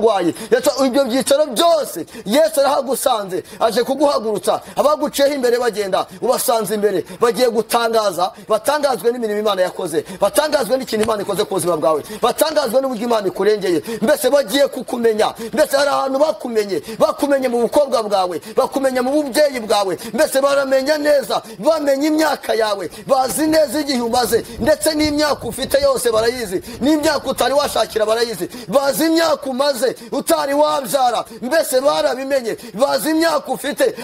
Wayi ibyo byicaro byose Yesu arahagusanze aje kuguhagurutsa abaguciyeho imbere bagenda ubasanze imbere bagiye gutangaza batangazwe n'imirimo Imana yakoze batangazwe n'ikintu Imana ikoze ku buzima bwawe batangazwe n'uburyo Imana ikurengeye mbese bagiye kukumenya mbese hari ahantu bakumenye mu bukobwa bwawe bakumenya mu bubyeyi bwawe mbese baramenya neza bamenya imyaka yawe bazi neza igihe umaze ndetse n'imyaka ufite yose barayizi n'imyaka utari washakira barayizi bazi imyaka umaze utari wabyara mbese barabimenye bazi imyaka ufite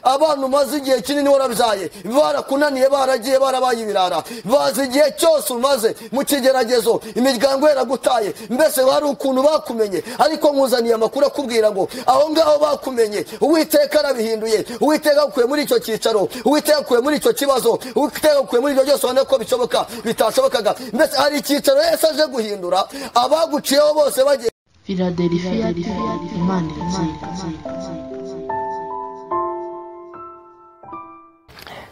abana umaze igihe kinini warabyaye barakunaniye baragiye barabaye ibirara bazi igihe cyose umaze mu kigeragezo imiryango yaragutaye mbese hari ukuntu bakumenye ariko nkuzaniye amakuru akubwira ngo aho ngaho bakumenye Uwiteka arabihinduye Uwiteka akuye muri icyo cyicaro Uwiteka akuye muri icyo kibazo Uwiteka akuye muri ibyo byose ubona ko bishoboka bitashobokaga mbese hari icyicaro Yesu aje guhindura abaguciyeho bose bagiye Philadelphia Imana irakira.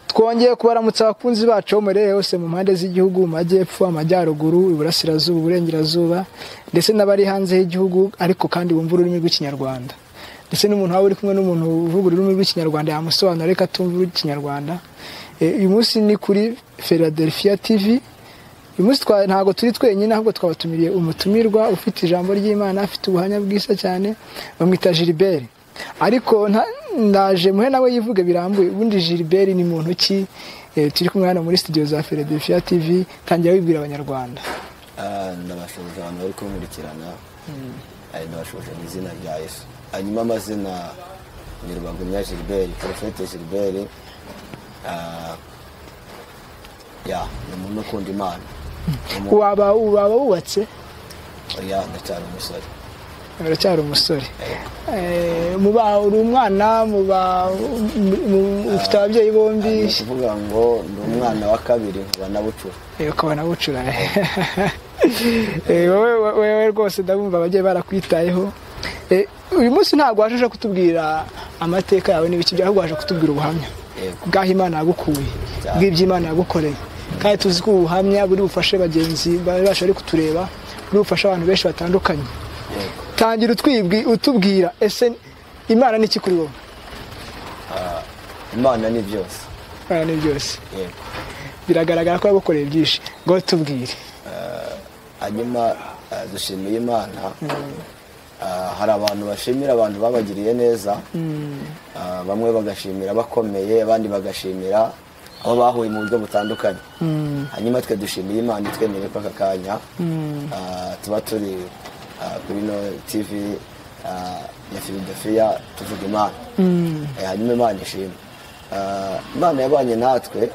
Twongeye kubaramutsa abakunzi bacu muri hose mu mpande z'igihugu mu majyepfo amajyaruguru iburasirazuba uburengerazuba ndetse n'abari hanze y'igihugu ariko kandi bumva ururimi rw'ikinyarwanda ndetse n'umuntu waba uri kumwe n'umuntu uvuga ururimi rw'ikinyarwanda yamusobanura reka tumva ikinyarwanda. Uyu munsi ni kuri Philadelphia TV. Uyu munsi ntago turi twenyine ahubwo twabatumiriye umutumirwa ufite ijambo ry'Imana afite ubuhanya bwisa cyane bamwita Gilbert ariko ndaje muhe nawe yivuge birambuye ubundi Gilbert ni muntu ki turi kumwe hano muri studio za Philadelphia TV tangira wibwira abanyarwanda. Ndabashoboje abantu bari kumurikirana ndabashoboje mu izina rya Yesu hanyuma amazina ni Rubagumya Gilbert Prophet Gilbert ni umuntu ukunda Imana. Waba wubatse? Ndacyari umusore. Uracyari umusore. Muba uri umwana ufite ababyeyi bombi? Kuvuga ngo ndi umwana wa kabiri wanabucura. Ukabona bucura. Wewe rwose ndabumva ababyeyi barakwitayeho. Uyu munsi ntabwo waje kutubwira amateka yawe n'ibiki byaho waje kutubwira ubuhamya bwaho Imana yagukuye bw'iby'Imana yagukoreye kandi tuzi ko ubuhamya buri bufashe bagenzi babasha ari kutureba buri bufasha abantu benshi batandukanye. Tangira utubwira ese Imana ni iki kuri wowe? Imana ni byose. Imana ni byose. Biragaragara ko yagukoreye byinshi ngo tubwire. Hanyuma dushimiye Imana. Hari abantu bashimira abantu babagiriye neza bamwe bagashimira bakomeye abandi bagashimira abo bahuye mu buryo butandukanye hanyuma twe dushimiye Imana twemeye ko aka kanya tuba turi kuri no TV ya Philadelphia tuvuga Imana hanyuma Imana ishimwe Imana yabanye natwe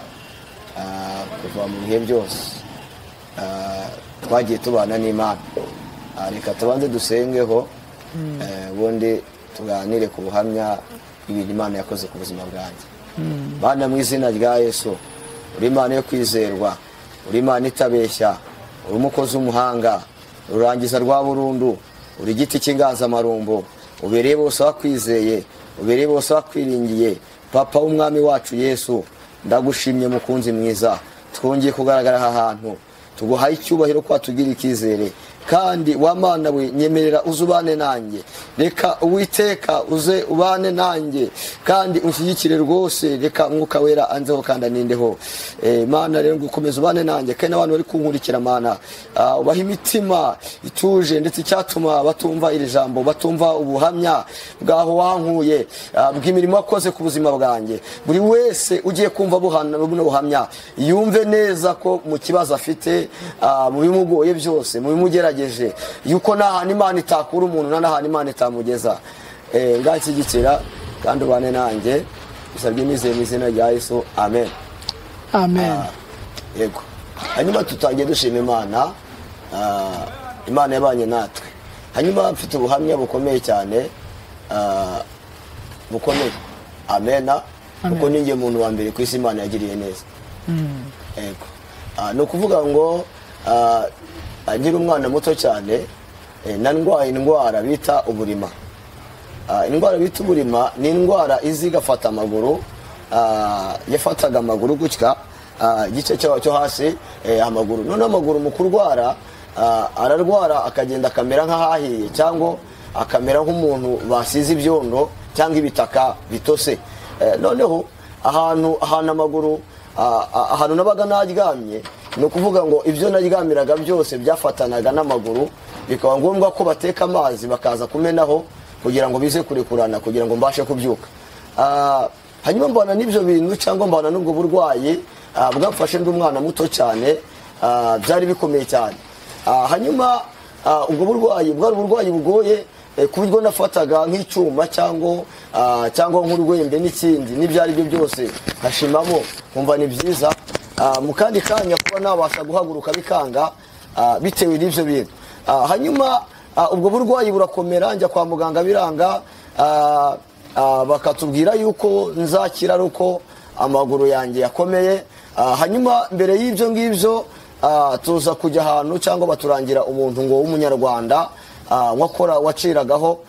kuva mu bihe byose twagiye tubana n'Imana reka tubanze dusengeho ubundi tuganire ku buhamya ibintu Imana yakoze ku buzima bwanjye. Bana mu izina rya Yesu uri Imana yo kwizerwa uri Imana itabeshya uri umukozi w'umuhanga urangiza rwa burundu uri igiti cy'inganzamarumbo ubereye bose wakwizeye ubereye bose wakwiringiye papa w'umwami wacu Yesu ndagushimye mukunzi mwiza twongeye kugaragara aha hantu tuguhaye icyubahiro kwa tugira ikizere kandi wa Mana we nyemerera uzubane nanjye reka Uwiteka uze ubane nanjye kandi unshyigikire rwose reka Mwuka Wera anzeho kandi anindeho Mana rero gukomeza ubane nanjye kandi abantu bari kunkurikira Mana ubaha imitima ituje ndetse cyatuma batumva iri jambo batumva ubuhamya bwaho wankuye bw'imirimo wakoze ku buzima bwanjye buri wese ugiye kumva buhamya yumve neza ko mu kibazo afite mu bimugoye byose mu bimugerageje yuko n'ahantu Imana itakura umuntu n'ahantu Imana itamugeza ngakigikira kandi ubane nanjye bisabye nizeye mu izina rya Yesu amen. Amen. Yego hanyuma tutangiye dushima Imana Imana yabanye natwe hanyuma mfite ubuhamya bukomeye cyane bukomeye amena kuko ninjye muntu wa mbere ku isi Imana yagiriye neza. Yego no kuvuga ngo agira umwana muto cyane nandwaye indwara bita uburima. Indwara bita uburima ni indwara izigafata amaguru yafataga amaguru gutya igice cyo hasi amaguru none amaguru mu kurwara ararwara akagenda akamera nk'ahahiye cyangwa akamera nk'umuntu basize ibyondo cyangwa ibitaka bitose. Noneho ahantu amaguru ahantu nabaga naryamye ni ukuvuga ngo ibyo naryamiraga byose byafatanaga n'amaguru, bikaba ngombwa ko bateka amazi bakaza kumenaho kugira ngo bize kurekurana kugira ngo mbashe kubyuka. Hanyuma mbona n'ibyo bintu cyangwa mbona n'ubwo burwayi bwamfashe ndi umwana muto cyane, byari bikomeye cyane. Hanyuma ubwo burwayi bwari uburwayi bugoye ku buryo nafataga nk'icyuma cyangwa nk'urwembe n'ikindi n'ibyo ari byo byose nkashimamo nkumva ni byiza. Mu kandi kanya kuba nabasha guhaguruka bikanga bitewe n'ibyo bintu. Hanyuma ubwo burwayi burakomera, njya kwa muganga biranga, bakatubwira yuko nzakira ari uko amaguru yanjye yakomeye. Hanyuma mbere y'ibyo ngibyo tuza kujya ahantu cyangwa baturangira umuntu ngo w'umunyarwanda waciragaho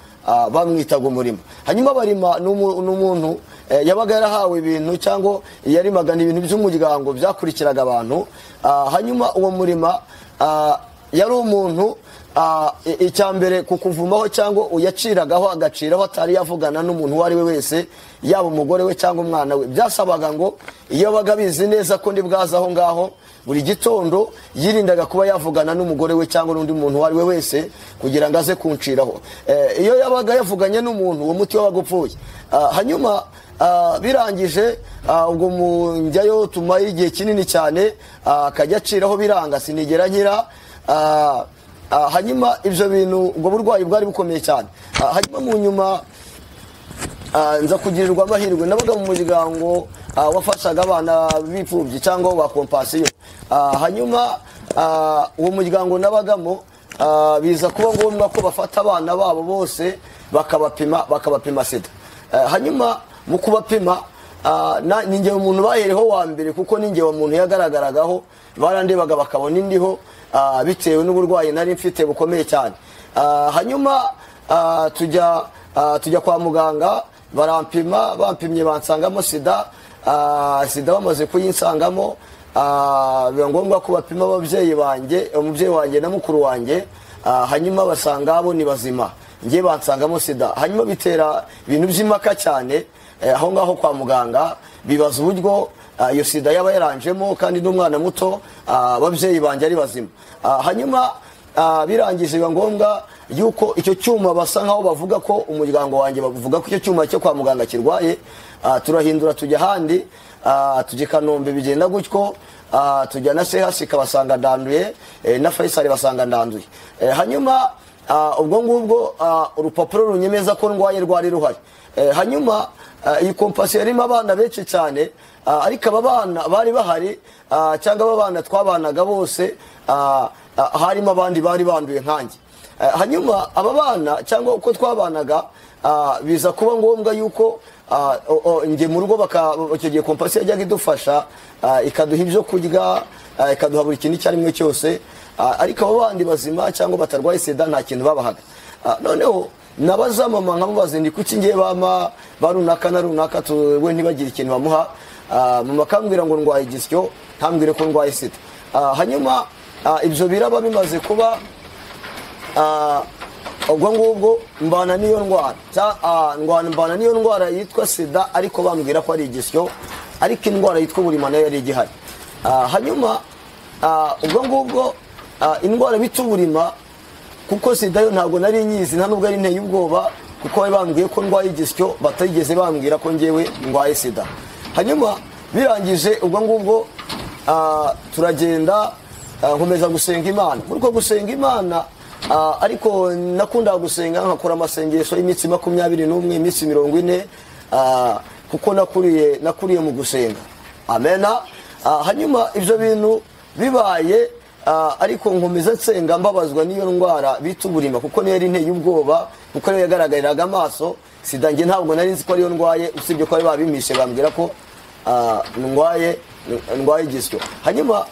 bamwitaga umurima. Hanyuma barima n'umuntu yabaga yarahawe ibintu cyangwa yarimaga ibintu by'umuryango byakurikiraga abantu. Hanyuma uwo murima yari umuntu icyambere kukuvumaho cyangwa uyaciragaho agaciraho atari yavugana n'umuntu uwo ari we wese, yaba umugore we cyangwa umwana we. Byasabaga ngo iyo baga bizi neza ko ndi bwaza aho ngaho buri gitondo yirindaga kuba yavugana n'umugore we cyangwa n'undi muntu uwo ari we wese kugira ngo aze kunciraho. Iyo yabaga yavuganye n'umuntu uwo muti wabaga upfuye. Hanyuma birangije ubwo njyayo tumaye igihe kinini cyane, akajya aciraho biranga sinigera nkira. Hanyuma ibyo bintu ubwo burwayi bwari bukomeye cyane. Hanyuma mu nyuma nza kugirirwa amahirwe, nabaga mu muryango wafashaga abana b'imfubyi cyangwa ba kompasiyo. Hanyuma uwo muryango nabagamo biza kuba ngombwa ko bafata abana babo bose bakabapima sida. Hanyuma mu kubapima ninjye umuntu bahereho wa mbere, kuko ninjye wa muntu yagaragaragaho, barandebaga bakabona indiho bitewe n'uburwayi nari mfite bukomeye cyane. Hanyuma tujya kwa muganga barampima, bampimye bansangamo sida. Sida bamaze kuyinsangamo biba ngombwa ko bapima umubyeyi wanjye na mukuru wanjye. Hanyuma basanga abo ni bazima, njye bansangamo sida. Hanyuma bitera ibintu by'imaka cyane aho ngaho kwa muganga, bibaza uburyo iyo sida yaba yaranjemo kandi n'umwana muto, ababyeyi banjye ari bazima. Hanyuma birangije biba ngombwa yuko icyo cyuma basa nkaho bavuga ko umuryango wanjye bavuga ko icyo cyuma cyo kwa muganga kirwaye. Turahindura tujya ahandi, tujya Kanombe bigenda gutyo, tujya na CHK basanga ndanduye, na Faisal basanga ndanduye. Hanyuma ubwo ngubwo urupapuro runyemeza ko ndwaye rwari ruhari. Hanyuma iyi kompasiyo yarimo abana benshi cyane, ariko aba bana bari bahari cyangwa aba bana twabanaga bose harimo abandi bari banduye nkanjye. Hanyuma aba bana cyangwa uko twabanaga biza kuba ngombwa yuko njye mu rugo icyo gihe kompasiyo yajyaga idufasha, ikaduha ibyo kurya, ikaduha buri kintu icyo ari kimwe cyose, ariko abo bandi bazima cyangwa batarwaye sida nta kintu babahaga. Noneho nabaza mama nkamubaza ndi kuki ngiye bama barunaka na runaka we ntibagire ikintu bamuha. Mama akambwira ngo ndwaye igisyo, ntambwire ko ndwaye sida. Hanyuma ibyo biraba bimaze kuba ubwo ngubwo mbana n'iyo ndwara yitwa sida, ariko bambwira ko ari igisyo, ariko indwara yitwa uburima nayo yari igihari. Hanyuma ubwo ngubwo indwara bita uburima, kuko sida yo ntabwo nari nyizi, nta nubwo ari nteye ubwoba, kuko bari bambwiye ko ndwaye igisyo, batigeze bambwira ko ngewe ndwaye sida. Hanyuma birangije ubwo ngubwo turagenda, nkomeza gusenga Imana. Muri ko gusenga Imana ariko nakundaga gusenga nkakora amasengesho y'iminsi 21, iminsi 40, kuko nakuriye mu gusenga. Amena. Hanyuma ibyo bintu bibaye, ariko nkomeza nsenga mbabazwa n'iyo ndwara bita uburima, kuko niyo yari nteye ubwoba, kuko niyo yagaragariraga amaso. Sida njye ntabwo nari nzi ko ariyo ndwaye, usibye ko bari babimishe bambwira ko ndwaye igisyo. Hanyuma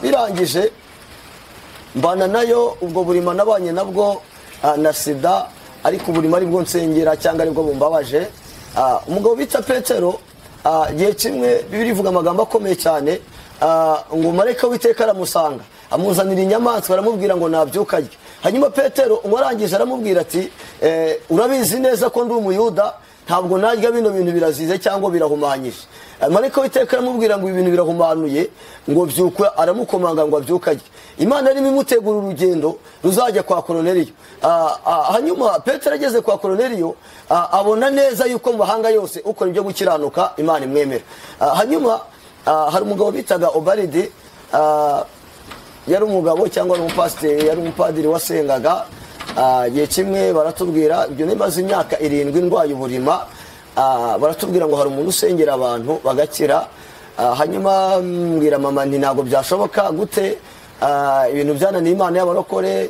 birangije mbana nayo ubwo burima nabanye nabwo na sida, ariko uburima aribwo nsengera cyangwa aribwo bumbabaje. Umugabo bita Petero, igihe kimwe Bibiliya ivuga amagambo akomeye cyane, ngo marayika w'Iteka aramusanga amuzanira inyamaswa aramubwira ngo nabyuka arye. Hanyuma Petero umwarangije aramubwira ati urabizi neza ko ndi umuyuda, ntabwo narya bino bintu birazize cyangwa birahumanyije. Marayika w'Iteka aramubwira ngo ibi bintu birahumanuye, ngo byukwe, aramukomanga ngo abyuka arye. Imana arimo imutegura urugendo ruzajya kwa Koruneliyo. Hanyuma Petero ageze kwa Koruneliyo abona neza yuko mu mahanga yose ukora ibyo gukiranuka Imana imwemera. Hanyuma hari umugabo bitaga Obaridi, yari umugabo cyangwa ari umupasiteri, yari umupadiri wasengaga. Igihe kimwe baratubwira, ibyo nimaze imyaka 7 ndwaye uburima, baratubwira ngo hari umuntu usengera abantu bagakira. Hanyuma mbwira mama nti ntabwo byashoboka gute, ibintu byananiye Imana y'abarokore,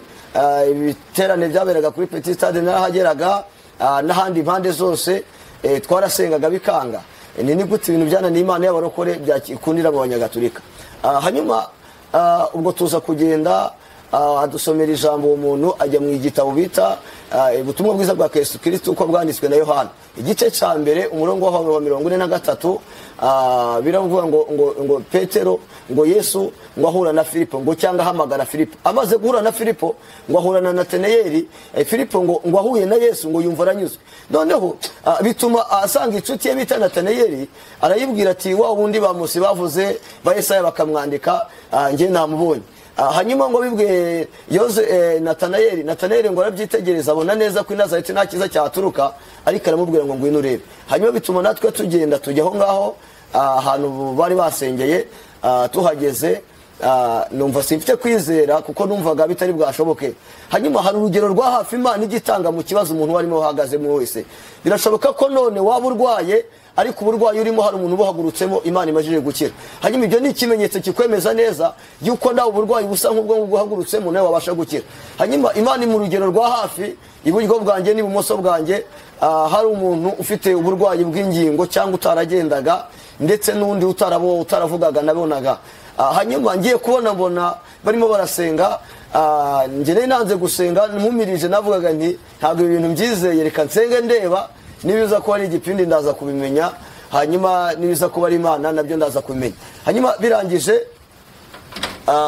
ibiterane byaberaga kuri Petit Stade narahageraga, n'ahandi impande zose twarasengaga bikanga, ni gute ibintu byananiye Imana y'abarokore byakikundira mu Banyagatulika. Hanyuma ubwo tuza kugenda adusomera ijambo, uwo muntu ajya mu igitabo bita ubutumwa bwiza bwa Yesu Kristo uko bwanditswe na Yohana, igice cya mbere umurongo wa 43, biravuga ngo Petero, ngo Yesu ngo ahura na Filipo, ngo cyangwa ahamagara Filipo. Amaze guhura na Filipo ngo ahura na Natanayeli. Filipo ngo ahuye na Yesu ngo yumva aranyuzwe. Noneho bituma asanga inshuti ye bita Natanayeli, arayibwira ati wa wundi bamusi bavuze ba Yesaya bakamwandika, nge namubonye. Hanyuma ngo bibwe Natanayeli ngo arabyitegereza abona neza ko i Nazareti nta kiza cyaturuka, ariko aramubwira ngo ngwino urebe. Hanyuma bituma natwe tugenda tujya aho ngaho ahantu bari basengeye. Tuhageze numva simfite kwizera kuko numvaga bitari bwashoboke. Hanyuma hari urugero rwa hafi Imana igitanga mu kibazo umuntu warimo uhagazemo wese. Birashoboka ko none waba urwaye, ariko uburwayi urimo hari umuntu ubuhagurutsemo Imana imajije gukira. Hanyuma ibyo ni ikimenyetso kikwemeza neza yuko nawe uburwayi busa nk'ubwo buhagurutsemo nawe wabasha gukira. Hanyuma Imana mu rugero rwa hafi iburyo bwanjye n'ibumoso bwanjye hari umuntu ufite uburwayi bw'ingingo cyangwa utaragendaga, ndetse n'undi utaravugaga nabonaga. Hanyuma ngiye mbona barimo barasenga, njye nanze gusenga, numumirije navugaga nti ntabwo ibintu mbyizeye, reka nsenge ndeba, nibiza ko ari igipindi ndaza kubimenya, hanyuma nibiza ko ari Imana nabyo ndaza kubimenya. Hanyuma birangije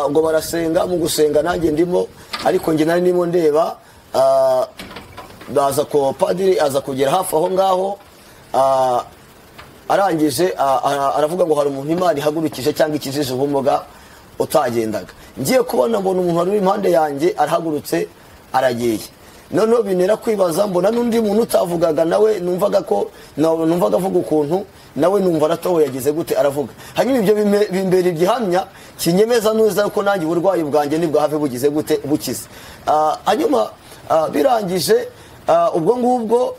ngo barasenga, mu gusenga nanjye ndimo, ariko njye nari ndimo ndeba. Baza ko padiri aza kugera hafi aho ngaho, arangije aravuga ngo hari umuntu Imana ihagurukije cyangwa ikijije ubumuga utagendaga. Ngiye kubona mbona umuntu wari impande yanjye arahagurutse aragiye. Noneho binera kwibaza, mbona n'undi muntu utavugaga nawe numvaga avuga ukuntu, nawe numva aratowe yagize gute aravuga. Hanyuma ibyo bimbera igihamya kinyemeza neza ko nanjye uburwayi bwanjye nibwo have bugize gute bukize. Hanyuma birangije ubwo ngubwo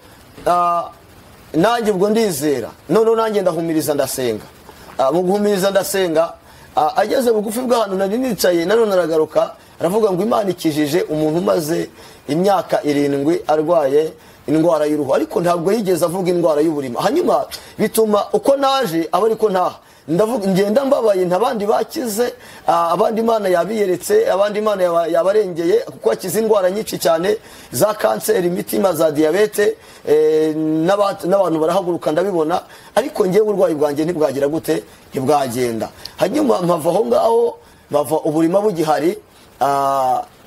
nanjye ubwo ndizera, noneho nanjye ndahumiriza ndasenga. Mu guhumiriza ndasenga, ageze bugufi bw'ahantu nari nicaye, nanone aragaruka aravuga ngo Imana ikijije umuntu umaze imyaka 7 arwaye indwara y'uruhu, ariko ntabwo yigeze avuga indwara y'uburima. Hanyuma bituma uko naje aba ariko ntaha ndavuga ngenda mbabaye, ntabandi bakize, abandi Imana yabiyeretse, abandi Imana yabarengeye, kuko akize indwara nyinshi cyane za kanseri, imitima, za diabete, n'abantu barahaguruka ndabibona, ariko ngiye uburwayi bwanjye ntibwagira gute, ntibwagenda. Hanyuma mpava aho ngaho, bava uburima bugihari.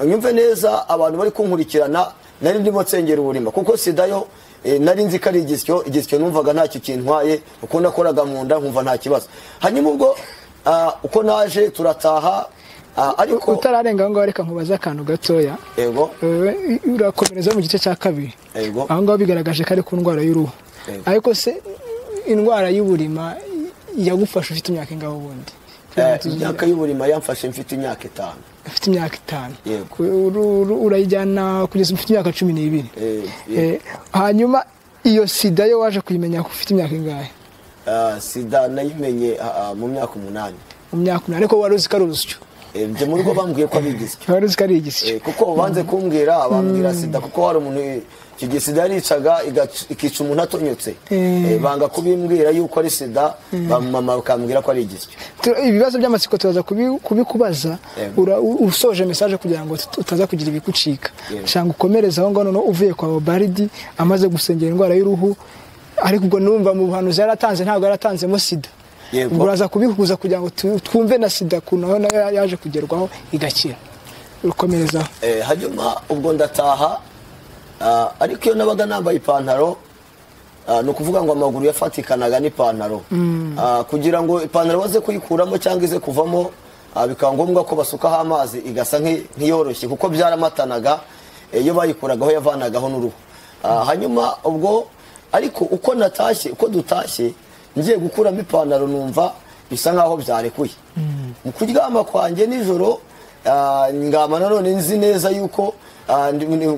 Nyumve neza abantu bari kunkurikirana, nari ndimo nsengera uburima kuko sida yo nari nzi ko ari igisyo numvaga ntacyo kintwaye, uko nakoraga mu nda nkumva nta kibazo. Hanyuma ubwo uko naje turataha, ariko utararenga ngo reka nkubaza akantu gatoya. Yego. Urakomereza mu gice cya 2. Yego. Aho ngaho bigaragaje ko ari ku ndwara y'uruhu. Ariko se indwara y'uburima yagufasha ufite imyaka ingaho ubundi? Imyaka y'uburima yamfashe mfite imyaka 5. Ufite imyaka 5. Urayijyana kugeza ufite imyaka 12. Hanyuma iyo sida yo waje kuyimenya ko ufite imyaka ingahe? Sida nayimenye mu myaka 8. Mu myaka 8, ariko wari uzi ko ari urusyo? Ibyo muri ko bambwiye ko ari igisyo. Wari uzi ko ari igisyo? Kuko banze kumbwira, bambwira sida kuko hari umuntu kigisida yaricaga ikica umuntu atonyotse. Banga kubimbwira yuko ari sida, mama bakambwira ko ari igisyo. Ibibazo by'amatsiko tuzaza kubikubaza, usoje message kugira ngo utaza kugira ibikucika. Shanga ukomereza aho ngano uvuye kwa Obaridi amaze gusengera indwara y'uruhu, ariko ubwo numva mu buhanuzi yaratanze ntabwo yaratanzemo sida. Yego. ubwo uraza kubihuza kugira ngo twumve na sida kuntu nayo yaje kugerwaho igakira. Ukomerezaho. Hanyuma ubwo ndataha, ariko iyo nabaga nambaye ipantaro, ni ukuvuga ngo amaguru yafatikanaga n'ipantaro, kugira ngo ipantaro baze kuyikuramo cyangwa ize kuvamo, bikaba ngombwa ko basukaho amazi igasa nk'iyoroshye kuko byaramatanaga iyo bayikuragaho yavanagaho n'uruhu. Hanyuma ubwo ariko uko natashye, uko dutashye ngiye gukuramo ipantaro numva bisa nkaho byarekuye. Mu kuryama kwanjye nijoro, ngama nanone nzi neza yuko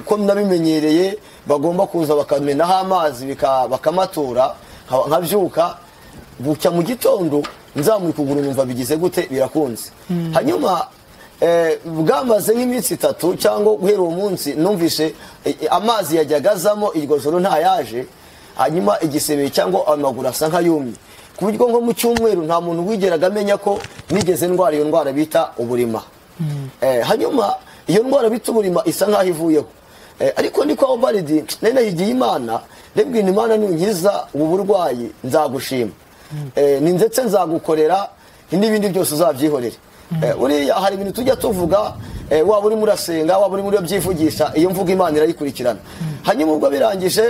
ko nabimenyereye bagomba kuza bakamenaho amazi bakamatura, nkabyuka bucya mu gitondo nzamuye ukuguru numva bigize gute birakunze. Hanyuma bwamaze nk'iminsi 3 cyangwa guhera uwo munsi numvise amazi yajyaga azamo iryo joro ntayaje, hanyuma igisebe cyangwa amaguru asa nk'ayumye, ku buryo nko mu cyumweru nta muntu wigeraga amenya ko nigeze ndwara iyo ndwara bita uburima. Hanyuma iyo ndwara bita uburima isa nkaho ivuyeho, ariko niko aho baridi nari nahigiye Imana, ndabwira Imana nunkiza ubu burwayi nzagushima, ni ndetse nzagukorera n'ibindi byose uzabyihorere. Uriya hari ibintu tujya tuvuga, waba uri murasenga waba uri muri byivugisha, iyo mvuga Imana irayikurikirana. Hanyuma ubwo birangije,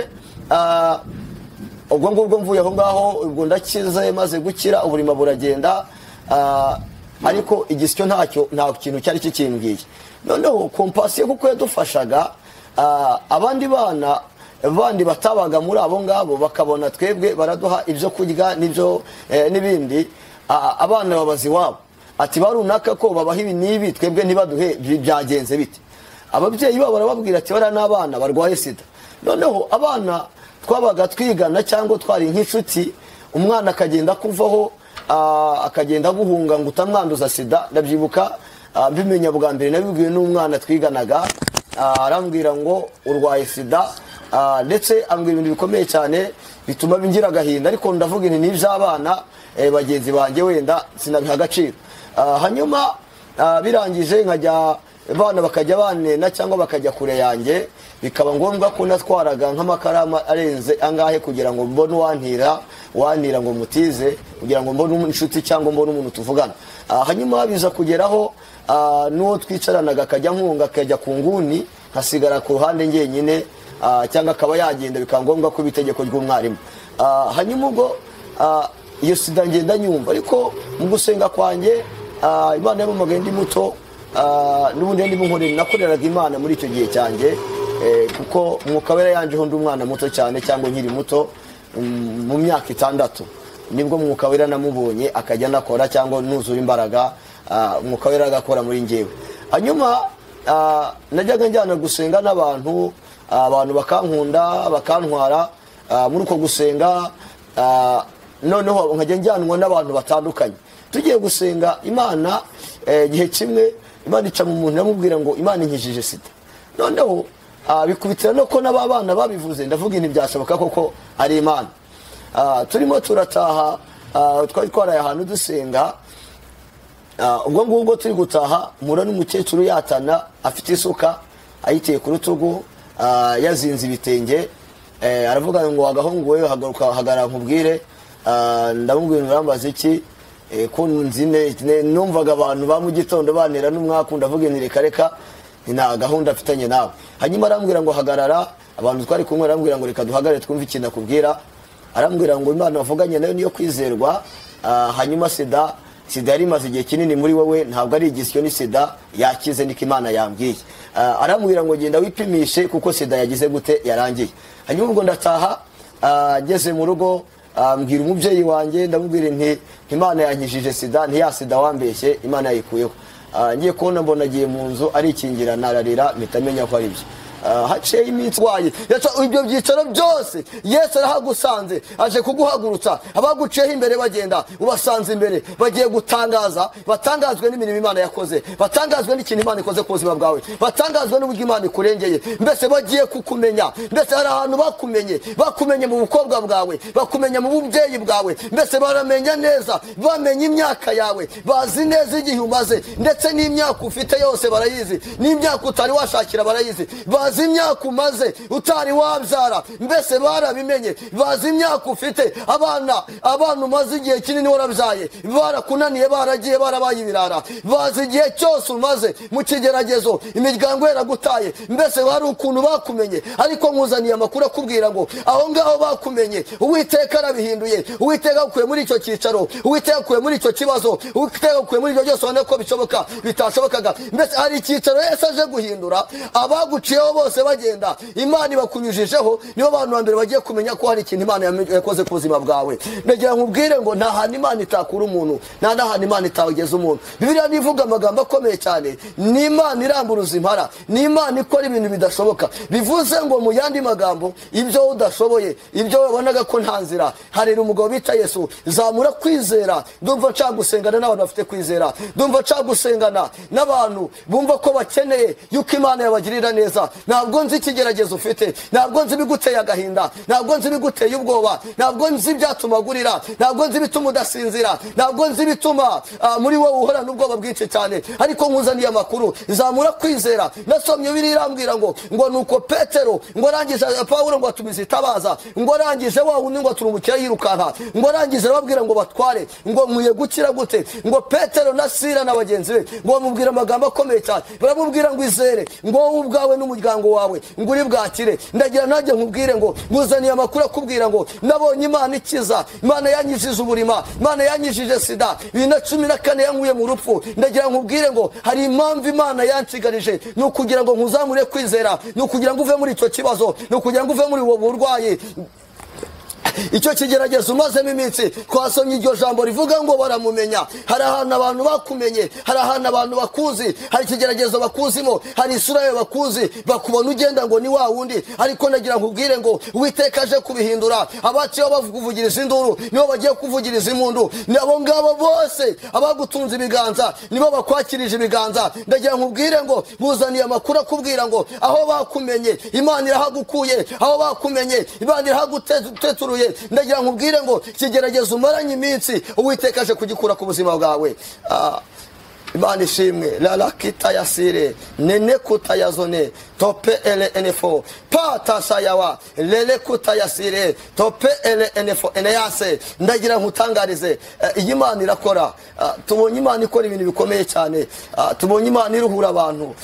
ubwo ngubwo mvuye aho ngaho, ubwo ndakize, maze gukira uburima buragenda, ariko igisyo nta kintu cyari kikimbwiye. Noneho kompasiyo kuko yadufashaga, abandi bana bandi batabaga muri abo ngabo bakabona twebwe baraduha ibyo kurya n'ibyo n'ibindi, abana babazi wabo ati barunaka ko babaha ibi n'ibi twebwe ntibaduhe, byagenze bite? Ababyeyi babo barababwira ati bara n'abana barwaye sida. Noneho abana twabaga twigana cyangwa twari nk'inshuti, umwana akagenda kuvaho, akagenda guhunga ngo utamwanduza sida. Ndabyibuka mbimenya bwa mbere nabibwiwe n'umwana twiganaga, arambwira ngo urwaye sida, ndetse ambwira ibintu bikomeye cyane bituma bingira agahinda, ariko ndavuga nti n'iby'abana bagenzi banjye wenda sinabiha agaciro. Hanyuma birangije nkajya abana bakajya banena cyangwa bakajya kure yanjye, bikaba ngombwa ko natwaraga nk'amakaramu arenze angahe kugira ngo mbone uwantira ngo mutize, kugira ngo mbone inshuti cyangwa mbone umuntu tuvugana. Hanyuma biza kugeraho n'uwo twicaranaga akajya nkunga, akajya ku nguni, nkasigara ku ruhande njyenyine, cyangwa akaba yagenda, bikaba ngombwa ko itegeko ry'umwarimu. Hanyuma ubwo iyo sida ngenda nyumva, ariko mu gusenga kwanjye Imana yampamagaye ndi muto, n'ubundi ndi munkorera, nakoreraga Imana muri icyo gihe cyanjye, kuko Mwuka Wera yanjeho ndi umwana muto cyane, cyangwa nkiri muto, mu myaka 6 nibwo Mwuka Wera namubonye akajya nakora, cyangwa nuzura imbaraga Mwuka Wera agakora muri njyewe. Hanyuma najyaga njyana gusenga n'abantu, abantu bakankunda bakantwara muri uko gusenga, noneho nkajya njyanwa n'abantu batandukanye tugiye gusenga Imana. Gihe kimwe Imana ica mu muntu yamubwira ngo Imana inkijije sida. Noneho bikubitira no ko n'abana babivuze, ndavuga inti byashoboka koko ari Imana. Turimo turataha, twari twaraye ahantu dusenga, ubwo ngubwo turi gutaha mura n'umukecuru yatana, afite isuka ayiteye ku rutugu, yazinze ibitenge, aravuga ngo agahungu we hagaruka hagara nkubwire. Ndamubwira urambaza iki? Ko nzine numvaga abantu ba mu gitondo banera n'umwaka, ndavuga nti reka nta gahunda afitanye nawe. Hanyuma arambwira ngo hagarara, abantu twari kumwe arambwira ngo reka duhagare twumve ikintu akubwira. Arambwira ngo Imana wavuganye nayo niyo kwizerwa, hanyuma sida yari imaze igihe kinini muri wowe, ntabwo ari igisyo, ni sida yakize, niko Imana yambwiye. Arambwira ngo genda wipimishe kuko sida yagize gute yarangiye. Hanyuma ubwo ndataha, ngeze mu rugo, mbwira umubyeyi wanjye, ndamubwira nti Imana yankijije sida, ntiya sida wambeshye, Imana yayikuyeho. Ngiye kubona mbona agiye mu nzu arikingira, nararira, mpita menya ko ari byo. Haciye iminsi waye ibyo byicaro byose Yesu arahagusanze, aje kuguhagurutsa. Abaguciyeho imbere bagenda, ubasanze imbere, bagiye gutangaza, batangazwe n'imirimo Imana yakoze, batangazwe n'ikintu Imana ikoze ku buzima bwawe, batangazwe n'uburyo Imana ikurengeye. Mbese bagiye kukumenya, mbese hari ahantu bakumenye mu bukobwa bwawe, bakumenya mu bubyeyi bwawe, mbese baramenya neza, bamenya imyaka yawe, bazi neza igihe umaze, ndetse n'imyaka ufite yose barayizi, n'imyaka utari washakira barayizi, bazi bazi imyaka umaze utari wabyara, mbese barabimenye. Bazi imyaka ufite, abana umaze igihe kinini warabyaye barakunaniye, baragiye barabaye ibirara. Bazi igihe cyose umaze mu kigeragezo, imiryango yaragutaye, mbese hari ukuntu bakumenye. Ariko nkuzaniye amakuru akubwira ngo aho ngaho bakumenye Uwiteka arabihinduye. Uwiteka akuye muri icyo cyicaro, Uwiteka akuye muri icyo kibazo, Uwiteka akuye muri ibyo byose ubona ko bishoboka bitashobokaga. Mbese hari icyicaro Yesu aje guhindura. Abaguciyeho bose bagenda, Imana ibakunyujijeho, nibo bantu ba mbere bagiye kumenya ko hari ikintu Imana yakoze ku buzima bwawe. Ndagira nkubwire ngo nta hantu Imana itakura umuntu, nta n'ahantu Imana itawugeza umuntu. Bibiliya nivuga amagambo akomeye cyane, ni Imana iramburuza impara, ni Imana ikora ibintu bidashoboka. Bivuze ngo mu yandi magambo, ibyo udashoboye, ibyo wabonaga ko nta nzira, harira umugabo bita Yesu. Zamura kwizera. Ndumva nshaka gusengana n'abantu bafite kwizera, ndumva nshaka gusengana n'abantu bumva ko bakeneye yuko Imana yabagirira neza. Ntabwo nzi ikigeragezo ufite, ntabwo nzi ibiguteye agahinda, ntabwo nzi ibiguteye ubwoba, ntabwo nzi ibyatumagurira, ntabwo nzi ibituma udasinzira, ntabwo nzi ibituma muri wowe uhorana ubwoba bwinshi cyane. Ariko nkuzaniye amakuru, zamura kwizera. Nasomye Bibiliya irambwira ngo nuko Petero ngo arangije Pawulo ngo atumiza itabaza, ngo arangije wa wundi ngo aturumukira yirukanka, ngo arangije arababwira ngo batware, ngo nkwiye gukira gute. Ngo Petero na Sila na bagenzi be ngo bamubwira amagambo akomeye cyane, baramubwira ngo izere, ngo wowe ubwawe n'umuryango wawe ngo uri bwakire. Ndagira nanjye nkubwire ngo nguzaniye amakuru akubwira ngo nabonye Imana ikiza, Imana yanyijije uburima, Imana yanyijije sida, 2014 yankuye mu rupfu. Ndagira nkubwire ngo hari impamvu Imana yanshigarije, ni ukugira ngo nkuzamure kwizera, ni ukugira ngo uve muri icyo kibazo, ni ukugira ngo uve muri ubu burwayi, icyo kigeragezo umazemo iminsi. Twasomye iryo jambo rivuga ngo baramumenya. Hari ahantu abantu bakumenye, hari ahantu abantu bakuzi, hari ikigeragezo bakuzimo, hari isura yawe bakuzi, bakubona ugenda ngo ni wa wundi. Ariko nagira nkubwire ngo Uwiteka aje kubihindura. Abaciyeho bavugiriza induru nibo bagiye kuvugiriza impundu. Nabo ngabo bose abagutunze ibiganza nibo bakwakirije ibiganza. Ndagira nkubwire ngo buzaniye amakuru akubwira ngo aho bakumenye Imana irahagukuye, aho bakumenye Imana irahaguteturuye. Ndagira nkubwire ngo kigeragezo umaranye iminsi Uwiteka aje kugikura ku buzima bwawe. Imana ishimwe. La kita yasire nene kuta yazone tope ele enfo pata sayawa lele kuta yasire tope ele enfo eneyase. Ndagira nkutangarize iyi Imana irakora. Tubonye Imana ikora ibintu bikomeye cyane, tubonye Imana iruhura abantu,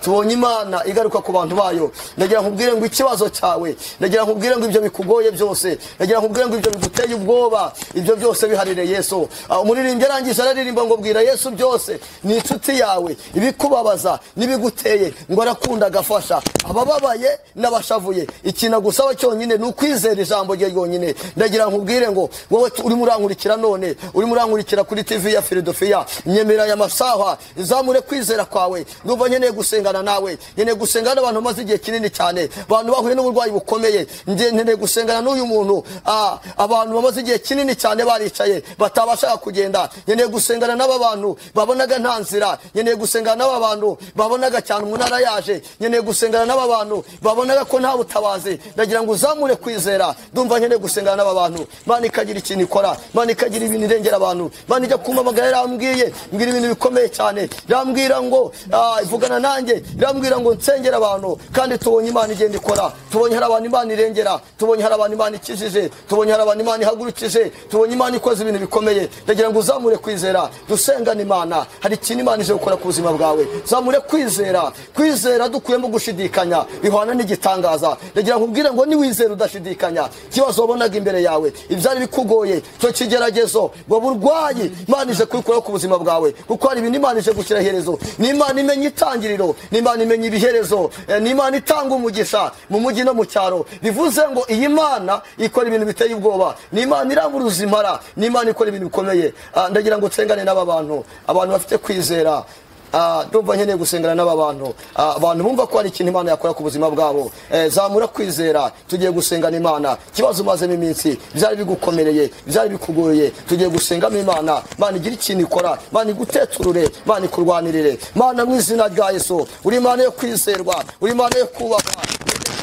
tubonye Imana igaruka ku bantu bayo. Ndagira nkubwire ngo ikibazo cyawe, ndagira nkubwire ngo ibyo bikugoye byose, ndagira nkubwire ngo ibyo biguteye ubwoba, ibyo byose biharire Yesu. Umuririmbyi arangije araririmba ngo bwira Yesu byose ni inshuti yawe, ibikubabaza nibiguteye ngo arakunda agafasha abababaye n'abashavuye. Ikintu gusaba cyonyine ni ukwizera ijambo rye ryonyine. Ndagira nkubwire ngo wowe uri murankurikira none, uri murankurikira kuri TV ya Philadelphia, nyemera ya masaha izamure kwizera kwawe. Ndumva nkeneye gusengana nawe, nkeneye gusengana n'abantu maze igihe kinini cyane, abantu bahuye n'uburwayi bukomeye. Nkeneye gusengana n'uyu muntu, abantu bamaze igihe kinini cyane baricaye batabashaka kugenda. Nkeneye gusengana n'aba bantu babonaga nta nzira, nkeneye gusengana n'aba bantu babonaga cyane umunara yaje, nkeneye gusengana n'aba bantu babonaga ko nta butabazi. Ndagira ngo uzamure kwizera. Ndumva nkeneye gusengana n'aba bantu. Imana ikagira ikintu ikora, Imana ikagira ibintu irengera abantu. Imana ijya kumpamagara yarambwiye mbwira ibintu bikomeye cyane, irambwira ngo ivugana nanjye, irambwira ngo nsengera abantu. Kandi tubonye Imana igenda ikora, tubonye hari abantu Imana irengera, tubonye hari abantu Imana ikijije, tubonye hari abantu Imana ihagurukije, tubonye Imana ikoze ibintu bikomeye. Ndagira ngo uzamure kwizera, dusengane Imana. Hari ikintu Imana ije gukora ku buzima bwawe. Zamure kwizera. Kwizera dukuyemo gushidikanya bihwana n'igitangaza. Ndagira nkubwire ngo niwizera udashidikanya, kibazo wabonaga imbere yawe, ibyari bikugoye, cyo kigeragezo, ngo burwayi, Imana ije kubikora ku buzima bwawe. Kuko hari ibintu Imana ije gushyira iherezo. Ni Imana imenya itangiriro, ni Imana imenya ibiherezo, ni Imana itanga umugisha mu mujyi no mu cyaro. Bivuze ngo iyi Mana ikora ibintu biteye ubwoba, ni Imana iramburuza impara, ni Imana ikora ibintu bikomeye. Ndagira ngo nsengane n'aba bantu, abantu bafite kwizera. Ndumva nkeneye gusengana n'aba bantu, abantu bumva ko hari ikintu Imana yakora ku buzima bwabo. Zamura kwizera, tugiye gusengana Imana. Kibazo umazemo iminsi, byari bigukomereye, byari bikugoye, tugiye gusengamo Imana. Imana igira ikintu ikora, Imana iguteturure, Imana ikurwanirire. Imana mu izina rya Yesu, uri Imana yo kwizerwa, uri Imana yo kubahwa.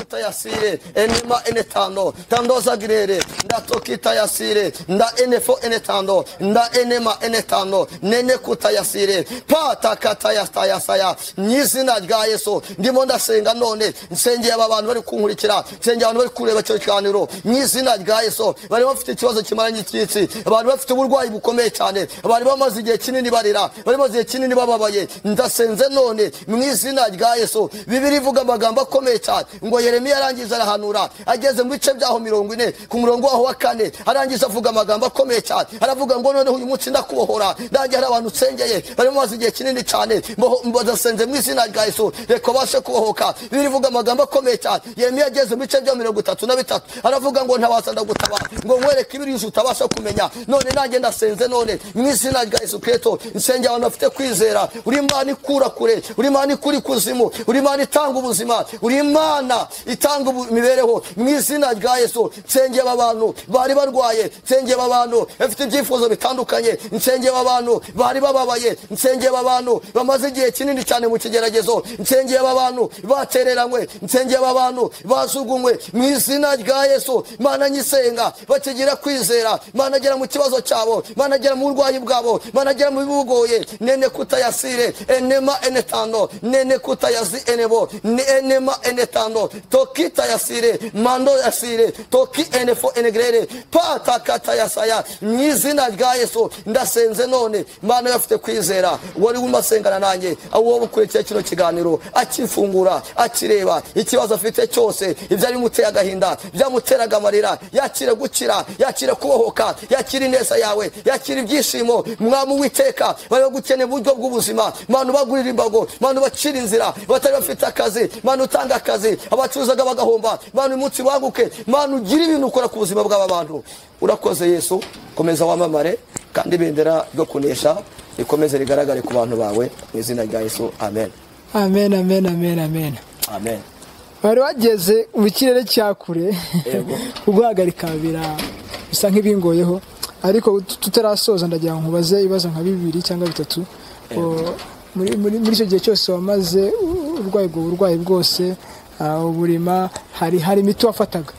kuta yasire enema enetando tandoza girere nda tokita yasire nda enefo enetando nda enema enetando nene kuta yasire pata kata yasaya nyizina rya Yesu ndimo ndasenga none nsengeye aba bantu bari kunkurikira nsengeye abantu bari kureba cyo kiganiro nyizina rya Yesu bari bafite ikibazo kimaranye ikitsi abantu bafite uburwayi bukomeye cyane abantu bamaze igihe kinini barira bari bamaze igihe kinini bababaye ndasenze none mwizina rya Yesu Bibiri ivuga amagambo akomeye cyane ngo Yeremiya arangiza arahanura ageze mu bice byaho 40 ku murongo waho wa 4 arangiza avuga amagambo akomeye cyane aravuga ngo none uyu munsi ndakubohora ndangiye hari abantu nsengeye bari bamaze igihe kinini cyane mbazasenze mwizina rya Yesu reko bashe kubohoka Bibiri ivuga amagambo akomeye cyane Yeremiya ageze mu bice bya 33 aravuga ngo ntabaza ndagutabara ngo nkwereke ibiri utabasha kumenya none nanjye ndasenze none mwizina rya Yesu Kristo nsengeye abantu bafite kwizera uri Imana ikura kure uri Imana ikuri kuzimu uri Imana itanga ubuzima uri Imana itanga imibereho mwizina rya Yesu nsengeye abantu bari barwaye nsengeye abantu bafite ibyifuzo bitandukanye nsengeye abantu bari bababaye nsengeye abantu bamaze igihe kinini cyane mu kigeragezo nsengeye abantu batereranywe nsengeye abantu bazugunywe mwizina rya Yesu Mana nyisenga bakigira kwizera Mana gera mu kibazo cyabo Mana gera mu burwayi bwabo Mana gera mu bibugoye nene kutayasire enema enetando nene kutayazi enebo enema enetando tokita yasire mando yasire toki enefo enegrere pata kata yasaya mwizina rya Yesu ndasenze none Mana yafite kwizera wari umasengana nanjye awo bukurikiye kino kiganiro akifungura akireba ikibazo afite cyose ibyo ari muteye agahinda byamuteraga amarira yakire gukira yakire kubohoka yakire ineza yawe yakire ibyishimo mwami witeka bari gukene buryo bw'ubuzima Mana bagurira imbago Mana bacira inzira batari bafite akazi Mana utanga akazi abacuruzaga bagahomba Mana umunsi waguke Mana ugira ibintu ukora ku buzima bw'aba bantu urakoze Yesu komeza wamamare kandi bendera ryo kunesha rikomeze rigaragare ku bantu bawe mu izina rya Yesu amen amen amen amen amen amen bari wageze mu kirere cyakure uguhagarika bira bisa nk'ibingoyeho ariko tutarasoza ndagira ngo nkubaze ibibazo nka 2 cyangwa 3 muri icyo gihe cyose wamaze urwaye bwose uburima hari imiti wafataga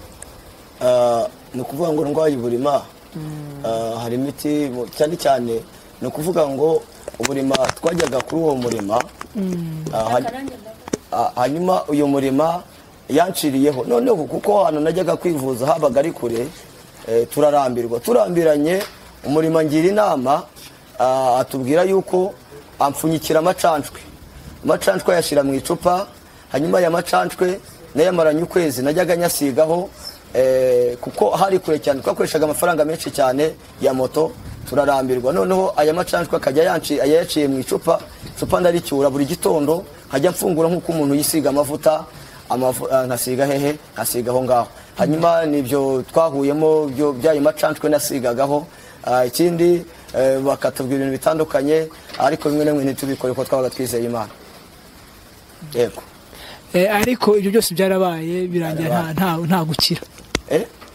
ni ukuvuga ngo ndwaye uburima hari imiti cyane cyane ni ukuvuga ngo uburima twajyaga kuri uwo murima hanyuma uyu murima yanciriyeho noneho kuko hano najyaga kwivuza habaga ari kure turambiranye umurima ngira inama atubwira yuko amfunyikira amacanshwe yashira mu icupa hanyuma ya macanshwe nayamaranye ukwezi najyaga nyasigaho kuko hari kure cyane twakoreshaga amafaranga menshi cyane ya moto turarambirwa noneho aya macanshwe akajya yaciye mu icupa ndaricyura buri gitondo hajya mfungura nk'uko umuntu yisiga amavuta nkasiga hehe nkasigaho ngaho hanyuma nibyo twahuyemo byayo macanshwe nasigagaho ikindi bakatubwira ibintu bitandukanye ariko bimwe n'imwe ntitubikore ko twabaga twizeye Imana yego ariko ibyo byose byarabaye birangira nta gukira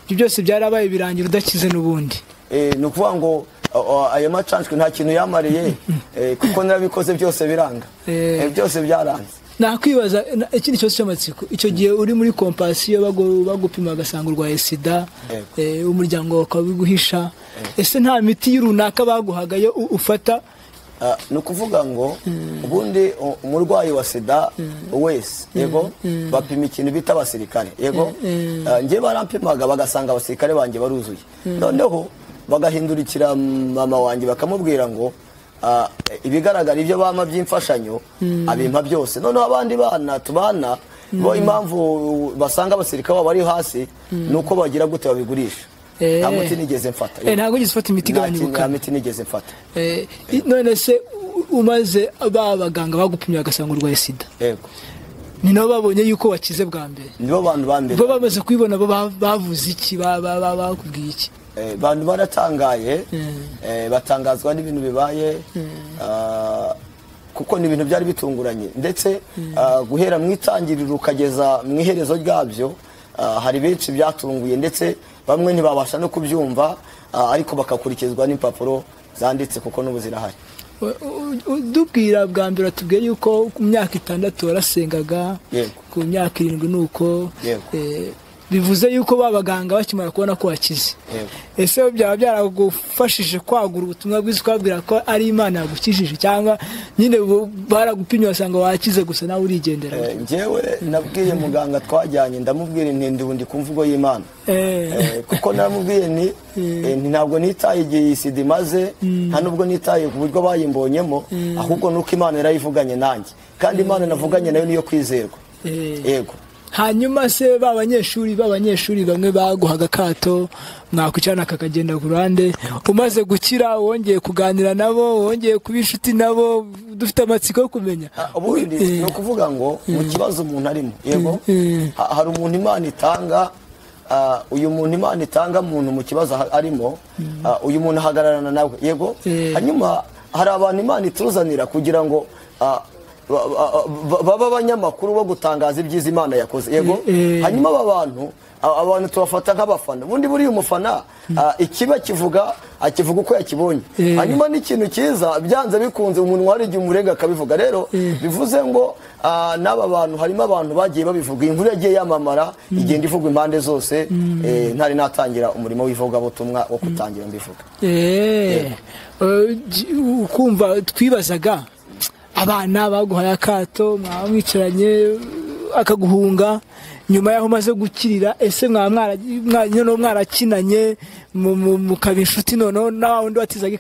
ibyo byose byarabaye birangira udakize n'ubundi ni ukuvuga ngo ayo macanshwe nta kintu yamariye kuko narabikoze byose biranga byose byaranze nakwibaza ikindi cyose cy'amatsiko icyo gihe uri muri kompasiyo bagupima agasanga urwaye sida umuryango wakabiguhisha ese nta miti y'urunaka baguhagayo ufata ni ukuvuga ngo ubundi umurwayi wa sida wese yego bapima ikintu bita abasirikare yego njye barampimaga bagasanga abasirikare banjye baruzuye noneho bagahindurikira mama wanjye bakamubwira ngo ibigaragara ibyo bama by'imfashanyo abimpa byose noneho abandi bana tubana bo impamvu basanga abasirikare babo bari hasi nuko bagira gute babigurisha nta muti nigeze mfata ntabwo ugeze ufata imiti igabanya ubukana nta miti nigeze mfata none se umaze abaganga bagupimye bagasanga urwaye sida yego ni nabo babonye yuko wakize bwa mbere nibo bantu ba mbere bo bamaze kwibona bavuze iki bakubwiye iki bantu baratangaye batangazwa n'ibintu bibaye kuko ni ibintu byari bitunguranye ndetse guhera mu itangiriro ukageza mu iherezo ryabyo hari benshi byatunguye ndetse bamwe ntibabasha no kubyumva ariko bakakurikizwa n'impapuro zanditse kuko n'ubu zirahari dubwira bwa mbere watubwiye yuko ku myaka 6 warasengaga, Yego. ku myaka 7 nuko Yego. bivuze yuko babaganga bakimara kubona ko wakize. Yego. Ese byaba byaragufashije kwagura ubutumwa bwiza ukabwira ko ari Imana yagukijije, cyangwa nyine baragupimye basanga wakize gusa nawe urigendera? Njyewe nabwiye muganga twajyanye, ndamubwira ndi ku mvugo y'Imana, kuko namubwiye ni ntabwo nitaye igihe sida imaze, nta nubwo nitaye ku buryo bayimbonyemo, ahubwo nuko Imana yarayivuganye nanjye, kandi Imana navuganye nayo niyo kwizerwa. Yego. Hanyuma se b'abanyeshuri bamwe baguhaga akato, mwakwicarana kakagenda ku ruhande, umaze gukira wongeye kuganira nabo, wongeye kuba inshuti nabo, dufite amatsiko yo kumenya. Ubundi ni ukuvuga ngo mu kibazo umuntu arimo, yego, hari umuntu Imana itanga, uyu muntu Imana itanga umuntu mu kibazo arimo, uyu muntu ahagararana nawe, yego. Hanyuma hari abantu Imana ituzanira kugira ngo baba abanyamakuru bo gutangaza ibyiza Imana yakoze, yego. Hanyuma abantu tubafata nk'abafana. Ubundi buriya umufana ikiba akivuga uko yakibonye, hanyuma n'ikintu cyiza byanze bikunze umuntu wari igihe umurega akabivuga. Rero bivuze ngo n'aba bantu harimo abantu bagiye babivuga, inkuru yagiye yamamara igenda ivugwa impande zose, ntari natangira umurimo w'ivugabutumwa wo kutangira mbivuga. Ukumva twibazaga abana baguhaye akato, mwamwicaranye akaguhunga, nyuma yaho maze gukirira, ese mwarakinanye mukaba inshuti, noneho na wundi watizaga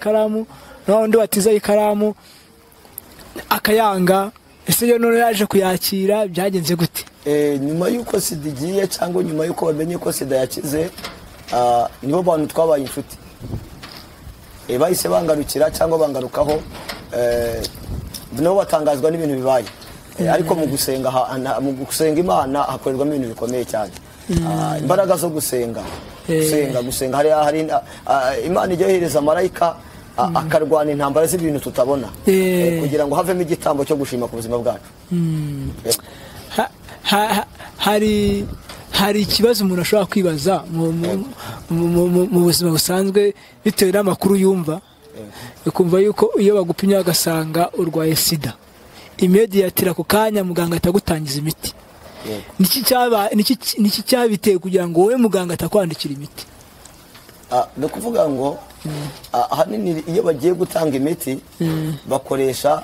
ikaramu akayanga, ese yo none yaje kuyakira, byagenze gute? Nyuma y'uko sida igiye, cyangwa nyuma y'uko bamenye ko sida yakize, nibo bantu twabaye inshuti. Bahise bangarukira cyangwa bangarukaho, nabo batangazwa n'ibintu bibaye, ariko mu gusenga Imana hakorerwamo ibintu bikomeye cyane. Imbaraga zo gusenga hari Imana ijya yohereza marayika akarwana intambara z'ibintu tutabona, kugira ngo havemo igitambo cyo gushima ku buzima bwacu. Hari ikibazo umuntu ashobora kwibaza mu buzima busanzwe bitewe n'amakuru yumva, ukumva yuko iyo bagupimye bagasanga urwaye sida, imediatira ku kanya muganga atagutangiza imiti. Niki cyabiteye kugira ngo wowe muganga atakwandikira imiti? No kuvuga ngo ahanini iyo bagiye gutanga imiti bakoresha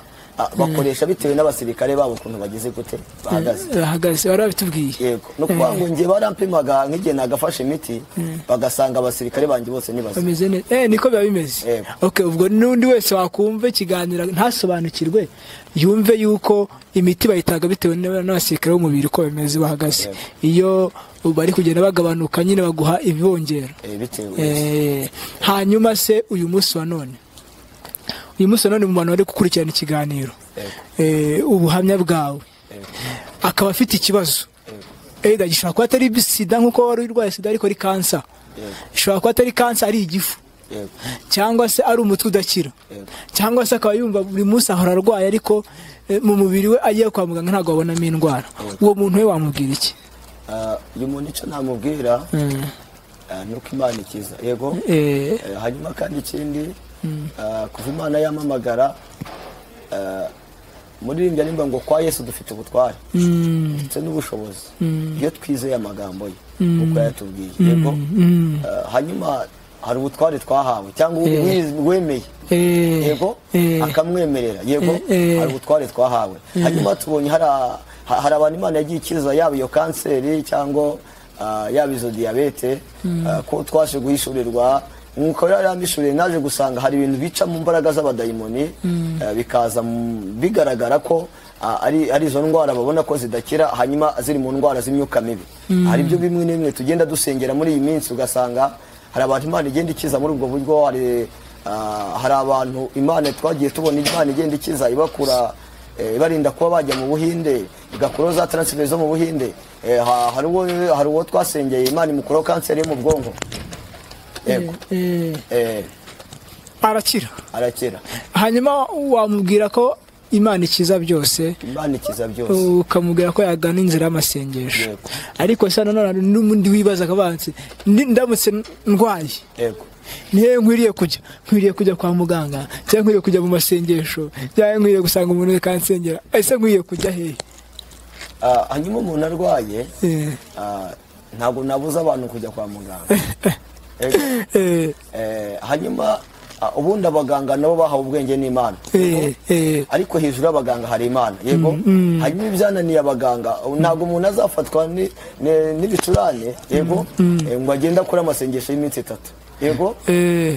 bitewe n'abasirikare babo ukuntu bagize gute bahagaze barabitubwiye. Yego. No kuvuga ngo ngiye barampimaga nk'igihe nagafashe imiti bagasanga abasirikare banjye bose nibaza bameze neza, niko biba bimeze. Okay, ubwo n'undi wese wakumva ikiganiro ntasobanukirwe yumve yuko imiti bayitaga bitewe n'abasirikare b'umubiri uko bameze bahagaze. Iyo bari kugenda bagabanuka nyine baguha ibibongera. Hanyuma se uyu munsi wa none mu bantu bari gukurikirana ikiganiro, ubuhamya bwawe, akaba afite ikibazo, gishobora kuba atari sida nk'uko wari urwaye sida ariko ari kansa, gishobora kuba atari kansa ari igifu, cyangwa se ari umutwe udakira, cyangwa se akaba yumva buri munsi ahora arwaye ariko mu mubiri we agiye kwa muganga ntabwo abonamo indwara. Uwo muntu we wamubwira iki? Uyu muntu icyo namubwira nuko Imana ikiza, yego. Hanyuma kandi ikindi, kuva Imana yamamagara, muri iriya nimba ngo kwa Yesu dufite ubutware ndetse n'ubushobozi iyo twizeye amagambo ye uko yatubwiye, yego. Hanyuma hari ubutware twahawe cyangwa wemeye, yego, akamwemerera, yego, hari ubutware twahawe. Hanyuma tubonye hari abantu Imana yagiye ikiza, yaba iyo kanseri cyangwa yaba izo diyabete, ko twaje guhishurirwa nk'uko yari yambishuriye. Naje gusanga hari ibintu bica mu mbaraga z'abadayimoni, bikaza bigaragara ko ari izo ndwara babona ko zidakira, hanyuma ziri mu ndwara z'imyuka mibi. Hari ibyo bimwe n'imwe tugenda dusengera muri iyi minsi, ugasanga hari abantu Imana igenda ikiza muri ubwo buryo. Hari abantu Imana twagiye tubona Imana igenda ikiza ibakura, barinda kuba bajya mu Buhinde, igakuraho za transfer zo mu Buhinde. Hari uwo twasengeye Imana imukuraho kanseri yo mu bwonko, yego, arakira. Hanyuma wamubwira ko Imana ikiza byose, ukamubwira ko yagana inzira y'amasengesho, ariko se nanone n'undi wibaza akabanze ndamutse ndwaye, nihe nkwiriye kujya kwa muganga cyangwa nkwiriye kujya mu masengesho cyangwa nkwiriye gusanga umuntu wekansengera ese nkwiriye kujya hehe? hanyuma umuntu arwaye ntabwo nabuza abantu kujya kwa muganga. Hanyuma ubundi abaganga nabo bahawe ubwenge n'Imana, ariko hejuru y'abaganga hari Imana, yego. hanyuma ibyananiye abaganga ntabwo umuntu azafatwa n'ibicurane, yego, ngo agende akora amasengesho y'iminsi 3, yego.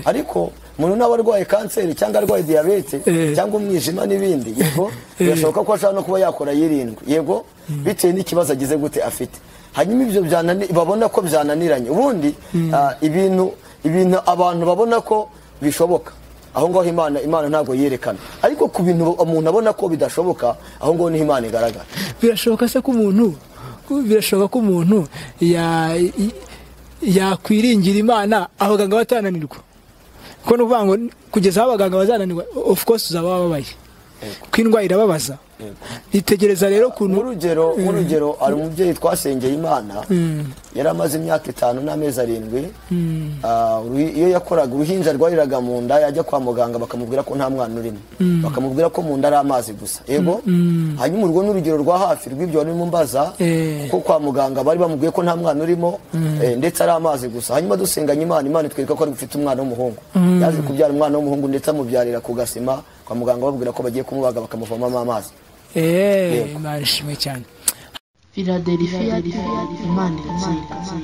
ariko umuntu naba arwaye kanseri cyangwa arwaye diyabete cyangwa umwijima n'ibindi, yego, birashoboka ko ashobora no kuba yakora yirindwi, yego, bitewe n'ikibazo agize gute afite. hanyuma ibyo babona ko byananiranye, ubundi ibintu abantu babona ko bishoboka, aho ngaho Imana ntabwo yerekana, ariko ku bintu umuntu abona ko bidashoboka, aho ngaho niho Imana igaragara. Birashoboka ko umuntu yakwiringira Imana abaganga batananirwa, ko no kuvuga ngo kugeza aho abaganga bazananirwa, of course uzaba wababaye, ko indwara irababaza. Itegereza rero kuntu urugero ari umubyeyi twasengeye Imana, yari amaze imyaka 5 n'amezi 7, iyo yakoraga uruhinja rwariraga mu nda, yajya kwa muganga bakamubwira ko nta mwana urimo, bakamubwira ko mu nda ari amazi gusa, yego. hanyuma urwo n'urugero rwa hafi rw'ibyo barimo mbaza, ko kwa muganga bari bamubwiye ko nta mwana urimo, ndetse ari amazi gusa. hanyuma dusenganye Imana itwereka ko ari gufite umwana w'umuhungu, yaje kubyara umwana w'umuhungu ndetse amubyarira ku gasima, kwa muganga babwira ko bagiye kumubaga bakamuvomamo amazi. Imana ishimwe cyane. Philadelphia, Imana irakira.